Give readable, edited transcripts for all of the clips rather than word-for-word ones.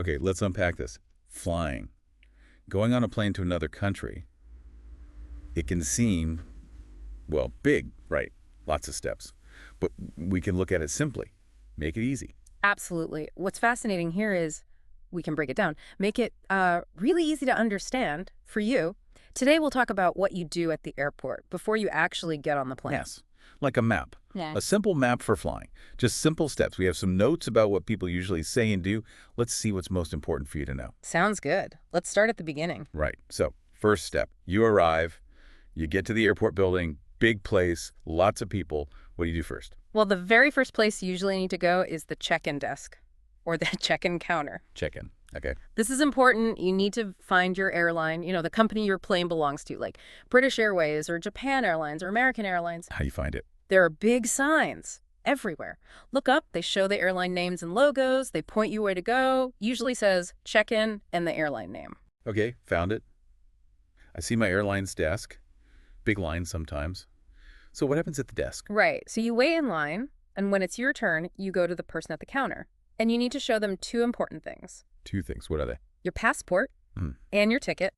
Okay, let's unpack this. Flying. Going on a plane to another country, it can seem, well, big, right? Lots of steps. But we can look at it simply. Make it easy. Absolutely. What's fascinating here is we can break it down. Make it really easy to understand for you. Today we'll talk about what you do at the airport before you actually get on the plane. Yes, like a map. Yeah. A simple map for flying. Just simple steps. We have some notes about what people usually say and do. Let's see what's most important for you to know. Sounds good. Let's start at the beginning. Right. So, first step. You arrive. You get to the airport building. Big place. Lots of people. What do you do first? Well, the very first place you usually need to go is the check-in desk or the check-in counter. Check-in. Okay. This is important. You need to find your airline, the company your plane belongs to, like British Airways or Japan Airlines or American Airlines. How do you find it? There are big signs everywhere. Look up. They show the airline names and logos. They point you where to go. Usually says check-in and the airline name. Okay, found it. I see my airline's desk. Big line sometimes. So what happens at the desk? Right. So you wait in line, and when it's your turn, you go to the person at the counter. And you need to show them two important things. Two things. What are they? Your passport and your ticket,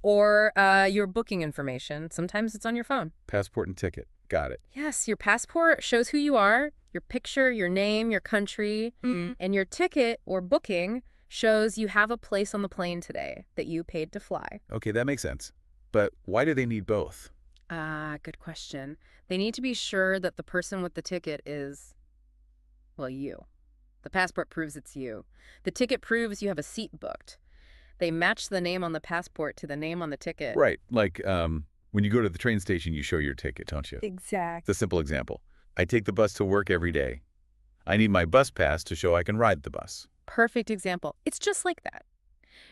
or your booking information. Sometimes it's on your phone. Passport and ticket. Got it. Yes, your passport shows who you are, your picture, your name, your country, and your ticket or booking shows you have a place on the plane today that you paid to fly. Okay, that makes sense. But why do they need both? Good question. They need to be sure that the person with the ticket is, well, you. The passport proves it's you. The ticket proves you have a seat booked. They match the name on the passport to the name on the ticket. Right. Like when you go to the train station, you show your ticket, don't you? Exactly. It's a simple example. I take the bus to work every day. I need my bus pass to show I can ride the bus. Perfect example. It's just like that.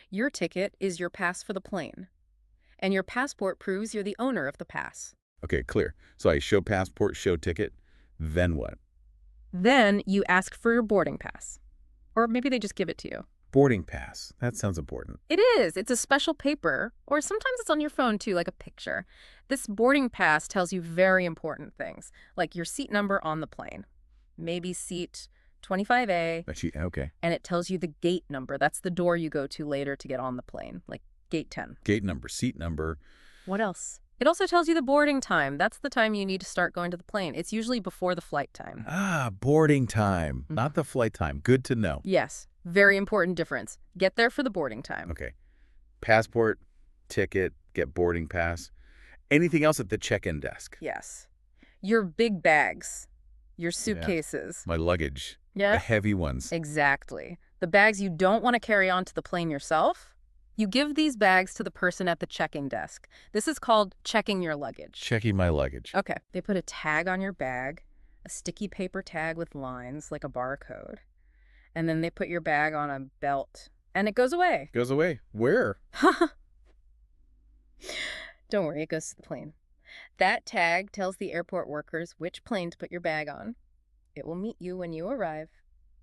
Your ticket is your pass for the plane. And your passport proves you're the owner of the pass. Okay, clear. So I show passport, show ticket. Then what? Then you ask for your boarding pass. Or maybe they just give it to you. Boarding pass. That sounds important. It is. It's a special paper. Or sometimes it's on your phone, too, like a picture. This boarding pass tells you very important things, like your seat number on the plane. Maybe seat 25A. Okay. And it tells you the gate number. That's the door you go to later to get on the plane, like gate 10. Gate number, seat number. What else? It also tells you the boarding time. That's the time you need to start going to the plane. It's usually before the flight time. Boarding time, not the flight time. Good to know. Yes. Very important difference. Get there for the boarding time. Okay. Passport, ticket, get boarding pass. Anything else at the check-in desk? Yes. Your big bags. Your suitcases. My luggage. Yeah. The heavy ones. Exactly. The bags you don't want to carry onto the plane yourself. You give these bags to the person at the check-in desk. This is called checking your luggage. Checking my luggage. Okay. They put a tag on your bag, a sticky paper tag with lines like a barcode. And then they put your bag on a belt, and it goes away. Goes away? Where? Don't worry, it goes to the plane. That tag tells the airport workers which plane to put your bag on. It will meet you when you arrive.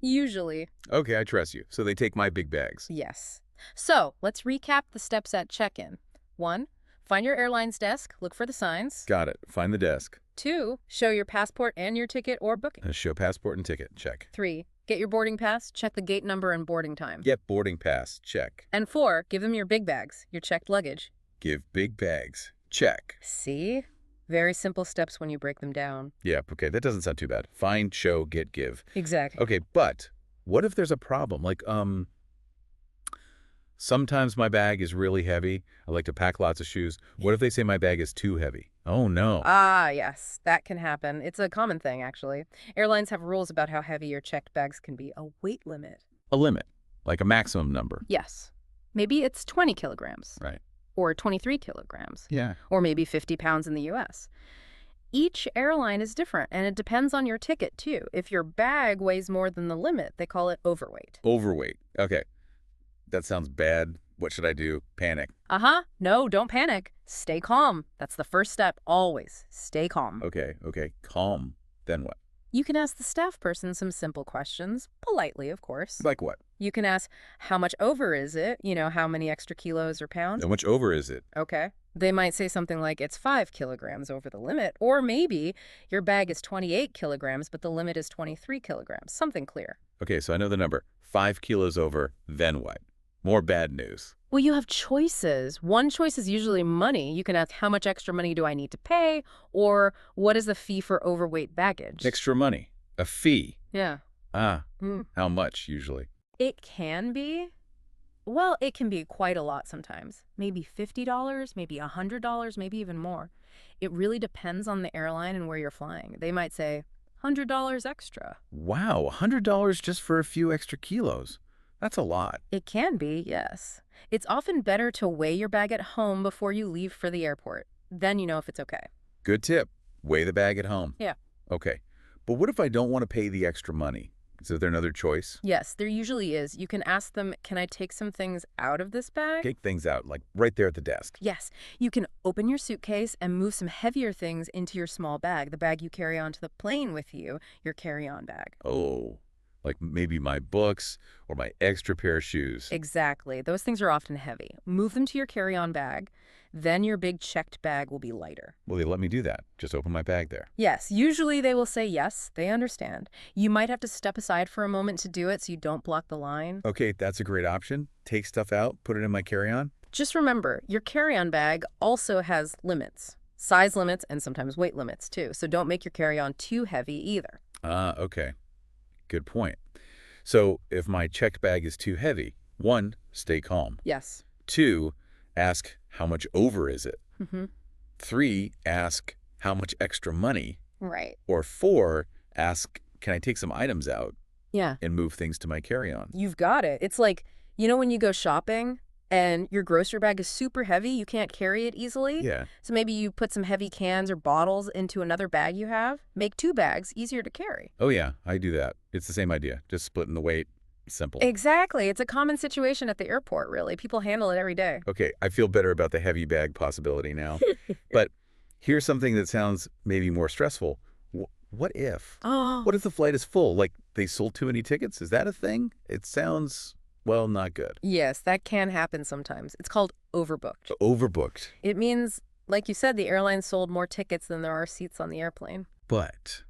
Usually. Okay, I trust you. So they take my big bags. Yes. So, let's recap the steps at check-in. 1. Find your airline's desk. Look for the signs. Got it. Find the desk. 2. Show your passport and your ticket or booking. Show passport and ticket. Check. 3. Get your boarding pass. Check the gate number and boarding time. Get boarding pass. Check. And 4. Give them your big bags, your checked luggage. Give big bags. Check. See? Very simple steps when you break them down. Yep, okay, that doesn't sound too bad. Find, show, get, give. Exactly. Okay, but what if there's a problem? Like, sometimes my bag is really heavy. I like to pack lots of shoes. What if they say my bag is too heavy? Oh, no. Yes, that can happen. It's a common thing, actually. Airlines have rules about how heavy your checked bags can be. A weight limit. A limit, like a maximum number. Yes. Maybe it's 20 kilograms. Right. Or 23 kilograms. Yeah. Or maybe 50 pounds in the U.S. Each airline is different, and it depends on your ticket, too. If your bag weighs more than the limit, they call it overweight. Overweight. Okay. That sounds bad. What should I do? Panic. No, don't panic. Stay calm. That's the first step, always. Stay calm. Okay. Calm. Then what? You can ask the staff person some simple questions, politely, of course. Like what? You can ask, how much over is it? How many extra kilos or pounds? How much over is it? Okay. They might say something like, it's 5 kilograms over the limit. Or maybe your bag is 28 kilograms, but the limit is 23 kilograms. Something clear. Okay, so I know the number. 5 kilos over, then what? More bad news. Well, you have choices. One choice is usually money. You can ask, how much extra money do I need to pay? Or what is the fee for overweight baggage? Extra money. A fee. Yeah. Ah, Mm. how much usually? It can be. Well, it can be quite a lot sometimes. Maybe $50, maybe $100, maybe even more. It really depends on the airline and where you're flying. They might say, $100 extra. Wow, $100 just for a few extra kilos. That's a lot. It can be, yes. It's often better to weigh your bag at home before you leave for the airport. Then you know if it's okay. Good tip. Weigh the bag at home. Yeah. Okay. But what if I don't want to pay the extra money? Is there another choice? Yes, there usually is. You can ask them, can I take some things out of this bag? Take things out, like right there at the desk. Yes, you can open your suitcase and move some heavier things into your small bag, the bag you carry onto the plane with you, your carry-on bag. Oh, like maybe my books or my extra pair of shoes. Exactly. Those things are often heavy. Move them to your carry-on bag. Then your big checked bag will be lighter. Will they let me do that? Just open my bag there. Yes, usually they will say yes, they understand. You might have to step aside for a moment to do it so you don't block the line. Okay, that's a great option. Take stuff out, put it in my carry-on. Just remember, your carry-on bag also has limits. Size limits and sometimes weight limits too. So don't make your carry-on too heavy either. Okay. Good point. So if my checked bag is too heavy, 1, stay calm. Yes. 2, ask how much over is it? Mm-hmm. 3, ask how much extra money? Right. Or 4, ask, can I take some items out Yeah. and move things to my carry-on? You've got it. It's like, when you go shopping and your grocery bag is super heavy, you can't carry it easily. Yeah. So maybe you put some heavy cans or bottles into another bag you have. Make 2 bags easier to carry. Oh, yeah, I do that. It's the same idea. Just splitting the weight. Simple. Exactly. It's a common situation at the airport, really. People handle it every day. Okay, I feel better about the heavy bag possibility now. But here's something that sounds maybe more stressful. What if? Oh. What if the flight is full? Like they sold too many tickets? Is that a thing? It sounds, well, not good. Yes, that can happen sometimes. It's called overbooked. Overbooked. It means, like you said, the airline sold more tickets than there are seats on the airplane. But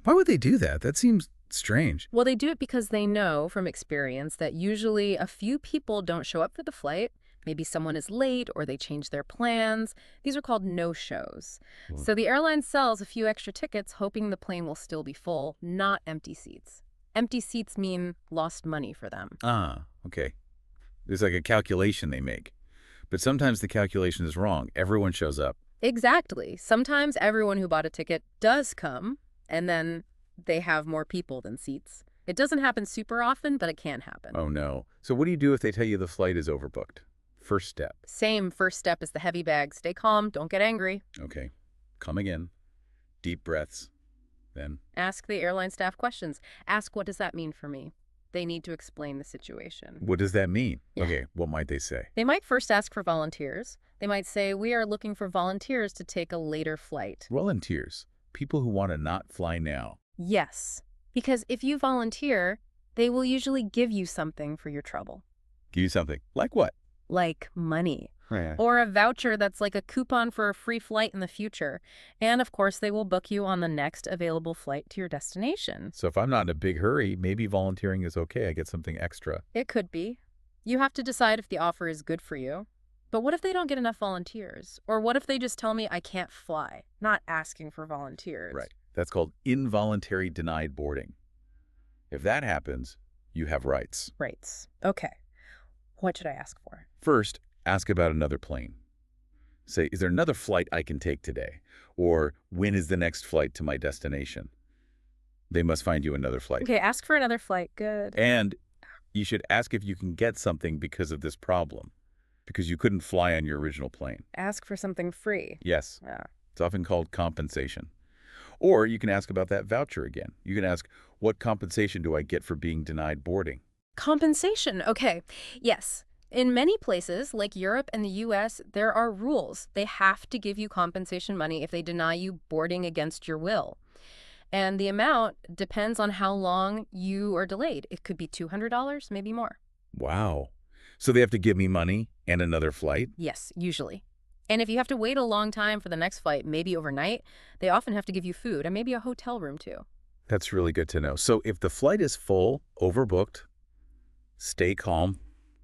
why would they do that? That seems strange. Well, they do it because they know from experience that usually a few people don't show up for the flight. Maybe someone is late or they change their plans. These are called no-shows. So the airline sells a few extra tickets hoping the plane will still be full, not empty seats. Empty seats mean lost money for them. Ah, okay. There's like a calculation they make. But sometimes the calculation is wrong. Everyone shows up. Exactly. Sometimes everyone who bought a ticket does come, and then they have more people than seats. It doesn't happen super often, but it can happen. Oh, no. So what do you do if they tell you the flight is overbooked? First step. Same first step as the heavy bag. Stay calm. Don't get angry. Okay. Coming in. Deep breaths. Then Ask the airline staff questions. Ask, what does that mean for me? They need to explain the situation. what does that mean? Yeah. Okay, what might they say? They might first ask for volunteers. They might say, we are looking for volunteers to take a later flight. Volunteers. People who want to not fly now. Yes, because if you volunteer, they will usually give you something for your trouble. Give you something. Like what? Like money. Yeah. Or a voucher that's like a coupon for a free flight in the future. And of course, they will book you on the next available flight to your destination. So if I'm not in a big hurry, maybe volunteering is okay. I get something extra. It could be. You have to decide if the offer is good for you. But what if they don't get enough volunteers? Or what if they just tell me I can't fly, not asking for volunteers? Right. That's called involuntary denied boarding. If that happens, you have rights. Rights. Okay. What should I ask for? First, ask about another plane. Say, is there another flight I can take today? Or when is the next flight to my destination? They must find you another flight. Okay, ask for another flight. Good. And you should ask if you can get something because of this problem, because you couldn't fly on your original plane. Ask for something free. Yes, Yeah. it's often called compensation. Or you can ask about that voucher again. You can ask, what compensation do I get for being denied boarding? Compensation. Okay. Yes. In many places, like Europe and the US, there are rules. They have to give you compensation money if they deny you boarding against your will. And the amount depends on how long you are delayed. It could be $200, maybe more. Wow. So they have to give me money and another flight? Yes, usually. And if you have to wait a long time for the next flight, maybe overnight, they often have to give you food and maybe a hotel room too. That's really good to know. So if the flight is full, overbooked, stay calm.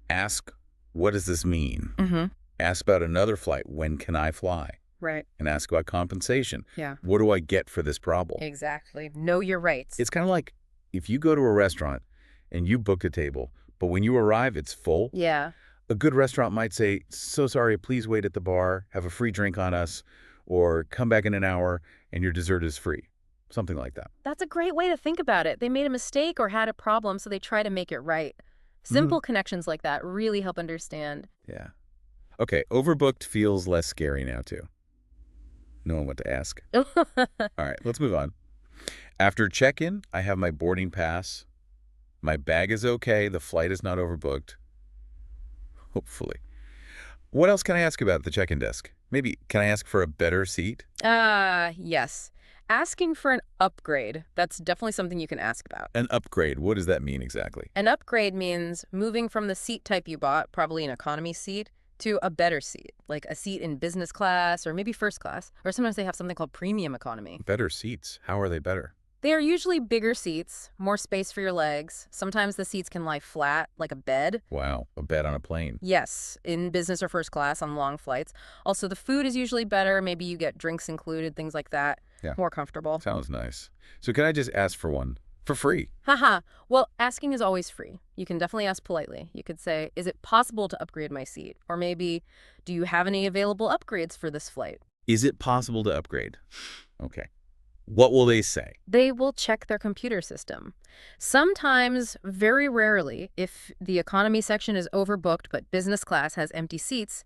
Ask, what does this mean? Mm-hmm. Ask about another flight. When can I fly? Right. And ask about compensation. Yeah. What do I get for this problem? Exactly. Know your rights. It's kind of like if you go to a restaurant and you book a table, but when you arrive, it's full. Yeah. A good restaurant might say, so sorry, please wait at the bar, have a free drink on us, or come back in an hour and your dessert is free. Something like that. That's a great way to think about it. They made a mistake or had a problem, so they try to make it right. Simple connections like that really help understand. Yeah. Okay, overbooked feels less scary now, too. Knowing what to ask. All right, let's move on. After check-in, I have my boarding pass. My bag is okay. The flight is not overbooked. Hopefully. What else can I ask about at the check-in desk? Maybe, can I ask for a better seat? Yes. Asking for an upgrade. That's definitely something you can ask about. An upgrade, what does that mean exactly? An upgrade means moving from the seat type you bought, probably an economy seat, to a better seat, like a seat in business class or maybe first class. Or sometimes they have something called premium economy. Better seats. How are they better? They are usually bigger seats, more space for your legs. Sometimes the seats can lie flat, like a bed. Wow, a bed on a plane. Yes, in business or first class on long flights. Also, the food is usually better. Maybe you get drinks included, things like that. Yeah. More comfortable. Sounds nice. So can I just ask for one? For free? Haha. Well, asking is always free. You can definitely ask politely. You could say, is it possible to upgrade my seat? Or maybe, do you have any available upgrades for this flight? Is it possible to upgrade? Okay. What will they say? They will check their computer system. Sometimes, very rarely, if the economy section is overbooked but business class has empty seats,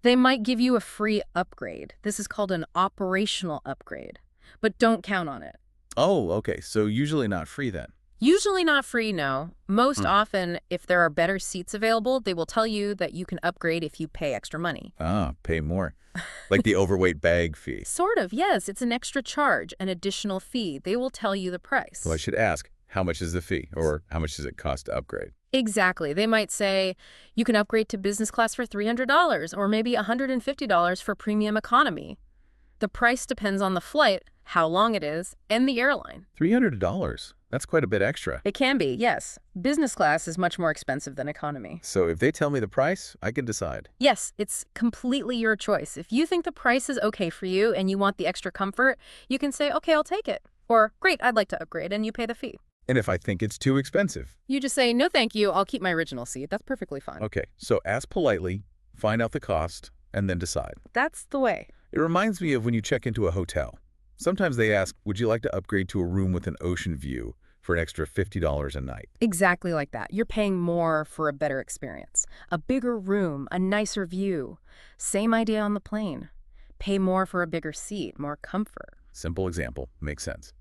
they might give you a free upgrade. This is called an operational upgrade. But don't count on it. Oh, okay. So usually not free then. Usually not free, no. Most often, if there are better seats available, they will tell you that you can upgrade if you pay extra money. Ah, pay more. Like the overweight bag fee. Sort of, yes. It's an extra charge, an additional fee. They will tell you the price. So I should ask, how much is the fee? Or how much does it cost to upgrade? Exactly. They might say, you can upgrade to business class for $300 or maybe $150 for premium economy. The price depends on the flight, how long it is, and the airline. $300? That's quite a bit extra. It can be, yes. Business class is much more expensive than economy. So if they tell me the price, I can decide. Yes, it's completely your choice. If you think the price is okay for you and you want the extra comfort, you can say, okay, I'll take it. Or, great, I'd like to upgrade, and you pay the fee. And if I think it's too expensive? You just say, no thank you, I'll keep my original seat. That's perfectly fine. Okay, so ask politely, find out the cost, and then decide. That's the way. It reminds me of when you check into a hotel. Sometimes they ask, would you like to upgrade to a room with an ocean view for an extra $50 a night? Exactly like that. You're paying more for a better experience. A bigger room, a nicer view. Same idea on the plane. Pay more for a bigger seat, more comfort. Simple example. Makes sense.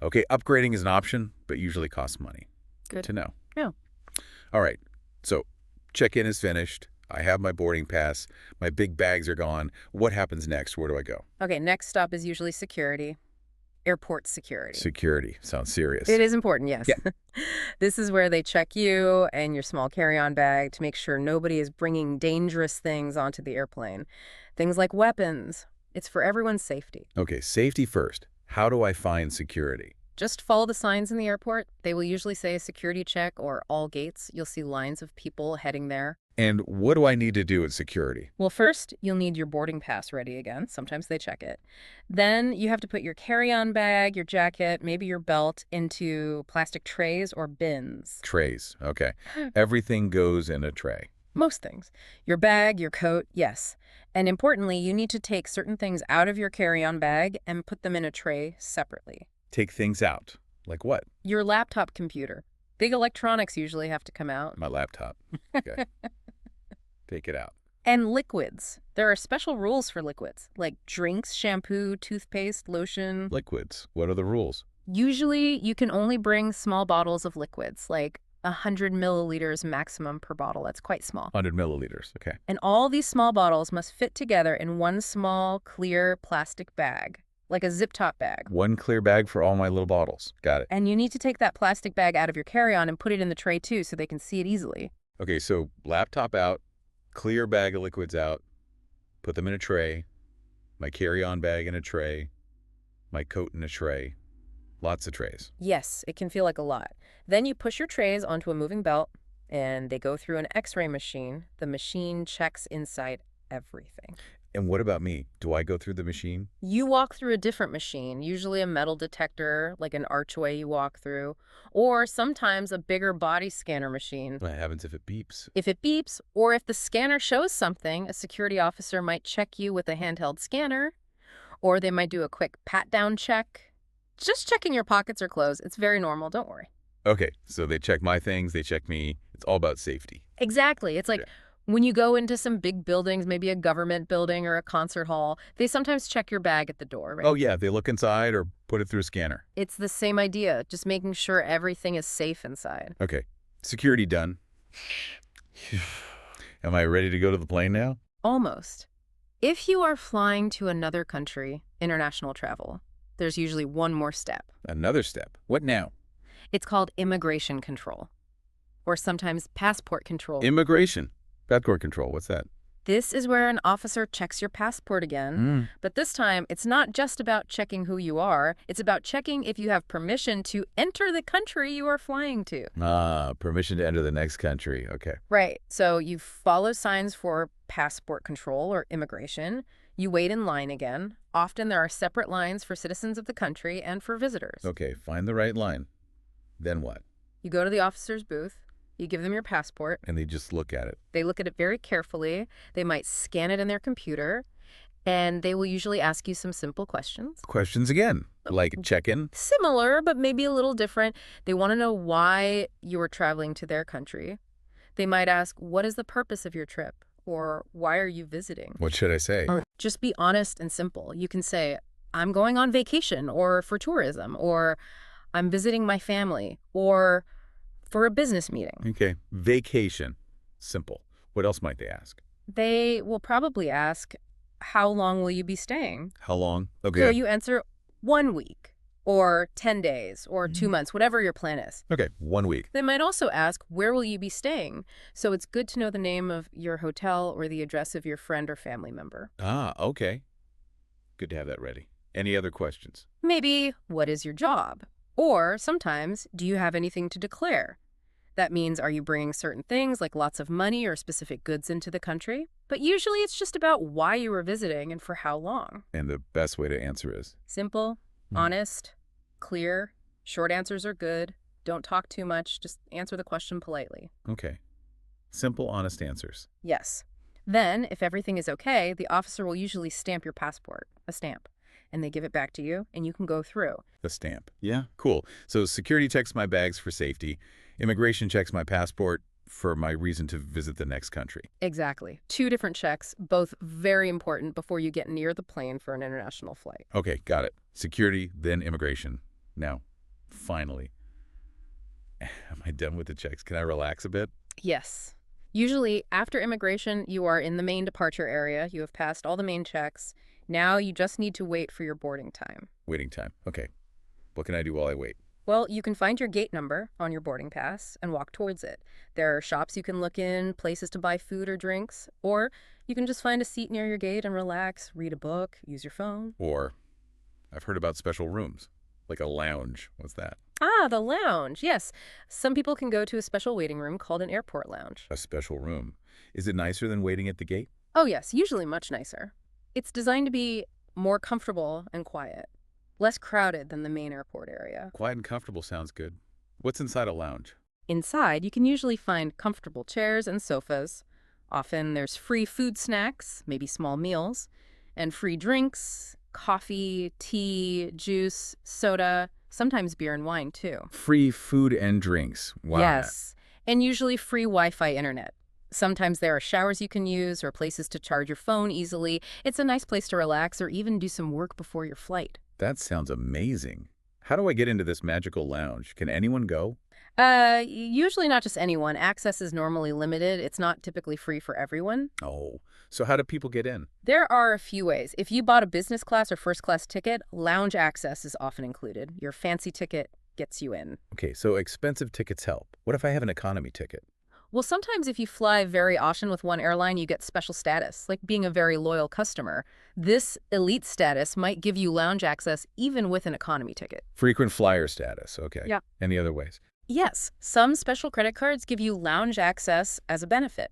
Okay, upgrading is an option, but usually costs money. Good To know. Yeah. All right, so check-in is finished. I have my boarding pass. My big bags are gone. What happens next? Where do I go? Okay, next stop is usually security. Airport security. Security. Sounds serious. It is important, yes. Yeah. This is where they check you and your small carry-on bag to make sure nobody is bringing dangerous things onto the airplane. Things like weapons. It's for everyone's safety. Okay, safety first. How do I find security? Just follow the signs in the airport. They will usually say security check or all gates. You'll see lines of people heading there. And what do I need to do at security? Well, first, you'll need your boarding pass ready again. Sometimes they check it. Then you have to put your carry-on bag, your jacket, maybe your belt into plastic trays or bins. Trays. Okay. Everything goes in a tray. Most things. Your bag, your coat, yes. And importantly, you need to take certain things out of your carry-on bag and put them in a tray separately. Take things out. Like what? Your laptop computer. Big electronics usually have to come out. My laptop. Okay. Take it out. And liquids. There are special rules for liquids, like drinks, shampoo, toothpaste, lotion. Liquids. What are the rules? Usually, you can only bring small bottles of liquids, like 100 milliliters maximum per bottle. That's quite small. 100 milliliters. Okay. And all these small bottles must fit together in one small, clear plastic bag, like a zip-top bag. One clear bag for all my little bottles. Got it. And you need to take that plastic bag out of your carry-on and put it in the tray, too, so they can see it easily. Okay, so laptop out, clear bag of liquids out, put them in a tray, my carry-on bag in a tray, my coat in a tray. Lots of trays. Yes, it can feel like a lot. Then you push your trays onto a moving belt, and they go through an X-ray machine. The machine checks inside everything. And what about me? Do I go through the machine? You walk through a different machine, usually a metal detector, like an archway you walk through, or sometimes a bigger body scanner machine. What happens if it beeps? If it beeps, or if the scanner shows something, a security officer might check you with a handheld scanner, or they might do a quick pat-down check. Just checking your pockets or clothes. It's very normal, don't worry. Okay, so they check my things, they check me. It's all about safety. Exactly. It's like when you go into some big buildings, maybe a government building or a concert hall, they sometimes check your bag at the door, right? Oh, yeah, they look inside or put it through a scanner. It's the same idea, just making sure everything is safe inside. Okay, security done. Am I ready to go to the plane now? Almost. If you are flying to another country, international travel, there's usually one more step. Another step. What now? It's called immigration control, or sometimes passport control. Immigration. Passport control. What's that? This is where an officer checks your passport again. But this time, it's not just about checking who you are. It's about checking if you have permission to enter the country you are flying to. Permission to enter the next country. Okay. Right. So you follow signs for passport control or immigration. You wait in line again. Often there are separate lines for citizens of the country and for visitors. Okay, find the right line. Then what? You go to the officer's booth. You give them your passport. And they just look at it. They look at it very carefully. They might scan it in their computer. And they will usually ask you some simple questions. Questions again, like check-in? Similar, but maybe a little different. They want to know why you are traveling to their country. They might ask, what is the purpose of your trip? Or why are you visiting? What should I say? Just be honest and simple. You can say, I'm going on vacation or for tourism, or I'm visiting my family, or for a business meeting. Okay, vacation. Simple. What else might they ask? They will probably ask, how long will you be staying? How long? Okay. So you answer 1 week, or 10 days, or 2 months, whatever your plan is. Okay, 1 week. They might also ask, where will you be staying? So it's good to know the name of your hotel or the address of your friend or family member. Okay. Good to have that ready. Any other questions? Maybe, what is your job? Or sometimes, do you have anything to declare? That means, are you bringing certain things like lots of money or specific goods into the country? But usually it's just about why you were visiting and for how long. And the best way to answer is? Simple, honest, clear. Short answers are good. Don't talk too much. Just answer the question politely. Okay. Simple, honest answers. Yes. Then, if everything is okay, the officer will usually stamp your passport, a stamp, and they give it back to you, and you can go through. The stamp. Yeah, cool. So security checks my bags for safety. Immigration checks my passport for my reason to visit the next country. Exactly. 2 different checks, both very important before you get near the plane for an international flight. Okay, got it. Security, then immigration. Now, finally. Am I done with the checks? Can I relax a bit? Yes. Usually, after immigration, you are in the main departure area. You have passed all the main checks. Now you just need to wait for your boarding time. Waiting time. Okay. What can I do while I wait? Well, you can find your gate number on your boarding pass and walk towards it. There are shops you can look in, places to buy food or drinks, or you can just find a seat near your gate and relax, read a book, use your phone. Or, I've heard about special rooms, like a lounge. What's that? The lounge. Yes. Some people can go to a special waiting room called an airport lounge. A special room. Is it nicer than waiting at the gate? Oh, yes. Usually much nicer. It's designed to be more comfortable and quiet. Less crowded than the main airport area. Quiet and comfortable sounds good. What's inside a lounge? Inside, you can usually find comfortable chairs and sofas. Often there's free food snacks, maybe small meals, and free drinks, coffee, tea, juice, soda, sometimes beer and wine too. Free food and drinks. Wow. Yes, and usually free Wi-Fi internet. Sometimes there are showers you can use or places to charge your phone easily. It's a nice place to relax or even do some work before your flight. That sounds amazing. How do I get into this magical lounge? Can anyone go? Usually not just anyone. Access is normally limited. It's not typically free for everyone. Oh, so how do people get in? There are a few ways. If you bought a business class or first class ticket, lounge access is often included. Your fancy ticket gets you in. Okay, so expensive tickets help. What if I have an economy ticket? Well, sometimes if you fly very often with one airline, you get special status, like being a very loyal customer. This elite status might give you lounge access even with an economy ticket. Frequent flyer status, okay. Yeah. Any other ways? Yes, some special credit cards give you lounge access as a benefit.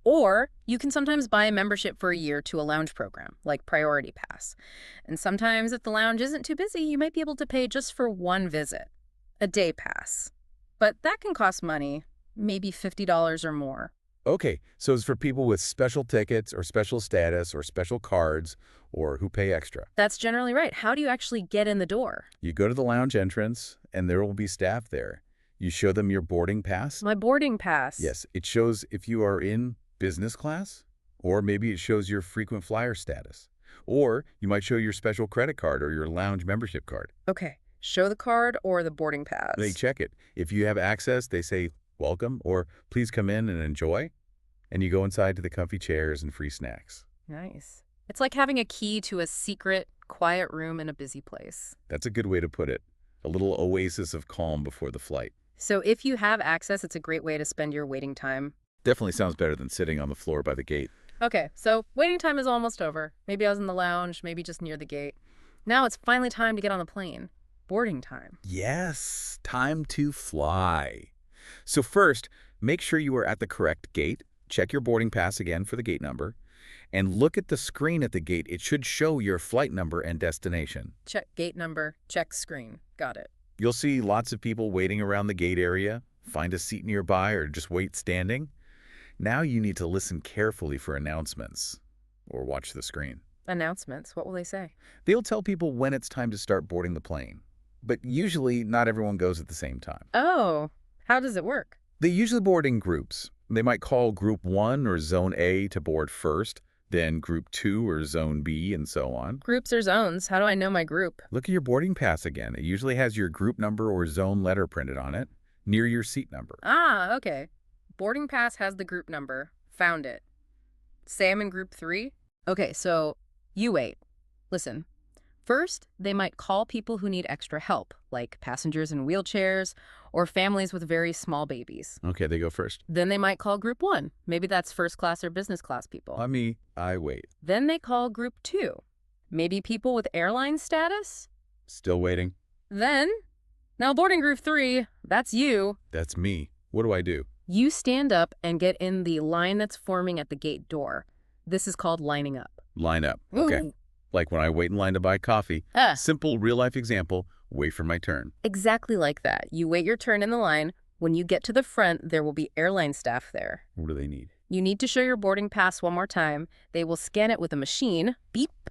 Or you can sometimes buy a membership for a year to a lounge program, like Priority Pass. And sometimes if the lounge isn't too busy, you might be able to pay just for one visit, a day pass. But that can cost money, maybe $50 or more. Okay, so it's for people with special tickets or special status or special cards or who pay extra. That's generally right. How do you actually get in the door? You go to the lounge entrance and there will be staff there. You show them your boarding pass. My boarding pass. Yes, it shows if you are in business class, or maybe it shows your frequent flyer status. Or you might show your special credit card or your lounge membership card. Okay, show the card or the boarding pass. They check it. If you have access, they say, welcome, or please come in and enjoy. And you go inside to the comfy chairs and free snacks. Nice. It's like having a key to a secret, quiet room in a busy place. That's a good way to put it. A little oasis of calm before the flight. So if you have access, it's a great way to spend your waiting time. Definitely sounds better than sitting on the floor by the gate. Okay, so waiting time is almost over. Maybe I was in the lounge, maybe just near the gate. Now it's finally time to get on the plane. Boarding time. Yes, time to fly. So first, make sure you are at the correct gate. Check your boarding pass again for the gate number. And look at the screen at the gate. It should show your flight number and destination. Check gate number, check screen. Got it. You'll see lots of people waiting around the gate area. Find a seat nearby or just wait standing. Now you need to listen carefully for announcements or watch the screen. Announcements? What will they say? They'll tell people when it's time to start boarding the plane. But usually not everyone goes at the same time. Oh, how does it work? They usually board in groups. They might call Group 1 or Zone A to board first, then Group 2 or Zone B, and so on. Groups or zones? How do I know my group? Look at your boarding pass again. It usually has your group number or zone letter printed on it, near your seat number. Ah, okay. Boarding pass has the group number. Found it. Say I'm in group 3? Okay, so you wait. Listen. First, they might call people who need extra help, like passengers in wheelchairs or families with very small babies. Okay, they go first. Then they might call group 1. Maybe that's first class or business class people. I wait. Then they call group 2. Maybe people with airline status? Still waiting. Then, now boarding group 3, that's you. That's me. What do I do? You stand up and get in the line that's forming at the gate door. This is called lining up. Line up. Okay. Ooh. Like when I wait in line to buy coffee. Ah. Simple real-life example, wait for my turn. Exactly like that. You wait your turn in the line. When you get to the front, there will be airline staff there. What do they need? You need to show your boarding pass one more time. They will scan it with a machine. Beep.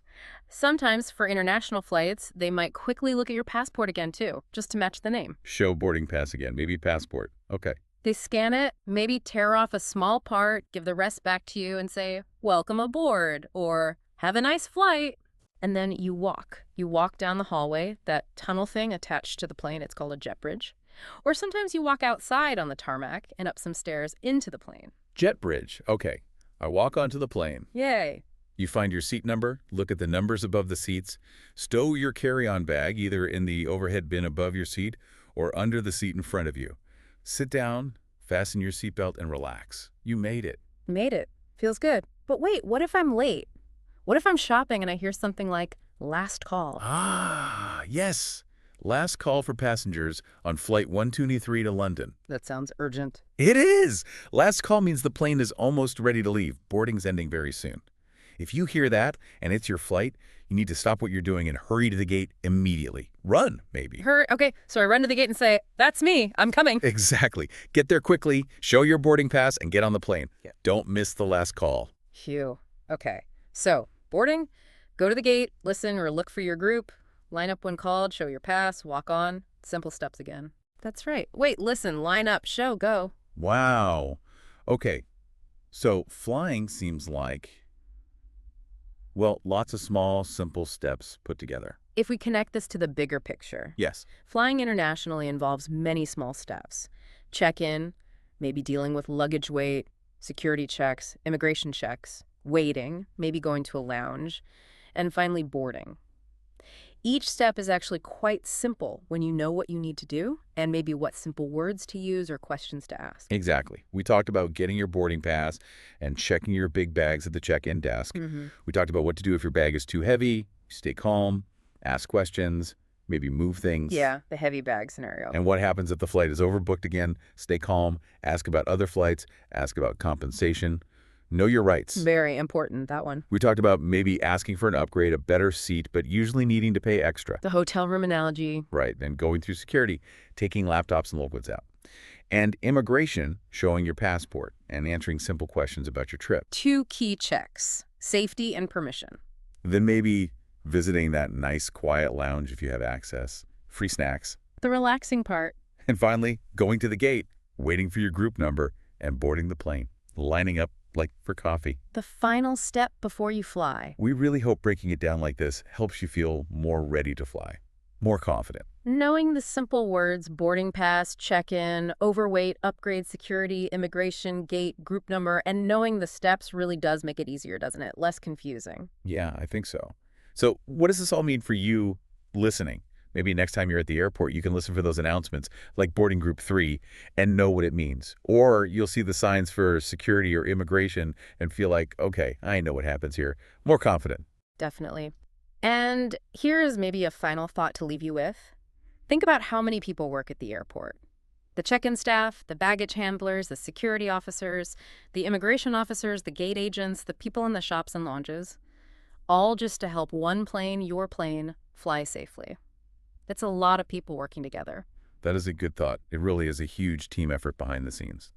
Sometimes, for international flights, they might quickly look at your passport again, too, just to match the name. Show boarding pass again, maybe passport. Okay. They scan it, maybe tear off a small part, give the rest back to you and say, welcome aboard, or have a nice flight. And then you walk. You walk down the hallway, that tunnel thing attached to the plane. It's called a jet bridge. Or sometimes you walk outside on the tarmac and up some stairs into the plane. Jet bridge. Okay. I walk onto the plane. Yay. You find your seat number, look at the numbers above the seats, stow your carry-on bag either in the overhead bin above your seat or under the seat in front of you. Sit down, fasten your seatbelt, and relax. You made it. Made it. Feels good. But wait, what if I'm late? What if I'm shopping and I hear something like, last call? Ah, yes. Last call for passengers on Flight 123 to London. That sounds urgent. It is! Last call means the plane is almost ready to leave. Boarding's ending very soon. If you hear that and it's your flight, you need to stop what you're doing and hurry to the gate immediately. Run, maybe. Hurry. Okay, so I run to the gate and say, that's me. I'm coming. Exactly. Get there quickly, show your boarding pass, and get on the plane. Yeah. Don't miss the last call. Phew. Okay, so boarding, go to the gate, listen or look for your group, line up when called, show your pass, walk on. Simple steps again. That's right. Wait, listen, line up, show, go. Wow. Okay, so flying seems like, well, lots of small, simple steps put together. If we connect this to the bigger picture, Yes. flying internationally involves many small steps. Check-in, maybe dealing with luggage weight, security checks, immigration checks, waiting, maybe going to a lounge, and finally boarding. Each step is actually quite simple when you know what you need to do and maybe what simple words to use or questions to ask. Exactly. We talked about getting your boarding pass and checking your big bags at the check-in desk. Mm-hmm. We talked about what to do if your bag is too heavy, stay calm, ask questions, maybe move things. Yeah, the heavy bag scenario. And what happens if the flight is overbooked again? Stay calm, ask about other flights, ask about compensation. Know your rights. Very important, that one. We talked about maybe asking for an upgrade, a better seat, but usually needing to pay extra. The hotel room analogy. Right, and going through security, taking laptops and logins out. And immigration, showing your passport and answering simple questions about your trip. 2 key checks, safety and permission. Then maybe visiting that nice quiet lounge if you have access, free snacks. The relaxing part. And finally, going to the gate, waiting for your group number, and boarding the plane, lining up like for coffee. The final step before you fly. We really hope breaking it down like this helps you feel more ready to fly, more confident. Knowing the simple words boarding pass, check-in, overweight, upgrade, security, immigration, gate, group number, and knowing the steps really does make it easier, doesn't it? Less confusing. Yeah, I think so. So what does this all mean for you listening? Maybe next time you're at the airport, you can listen for those announcements like boarding group 3 and know what it means. Or you'll see the signs for security or immigration and feel like, okay, I know what happens here. More confident. Definitely. And here is maybe a final thought to leave you with. Think about how many people work at the airport. The check-in staff, the baggage handlers, the security officers, the immigration officers, the gate agents, the people in the shops and lounges, all just to help one plane, your plane, fly safely. That's a lot of people working together. That is a good thought. It really is a huge team effort behind the scenes.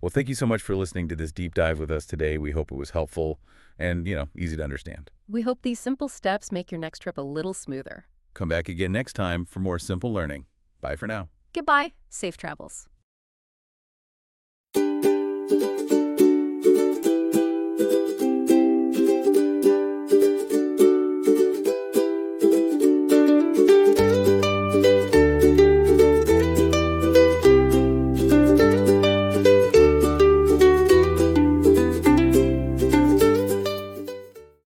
Well, thank you so much for listening to this deep dive with us today. We hope it was helpful and, easy to understand. We hope these simple steps make your next trip a little smoother. Come back again next time for more simple learning. Bye for now. Goodbye. Safe travels.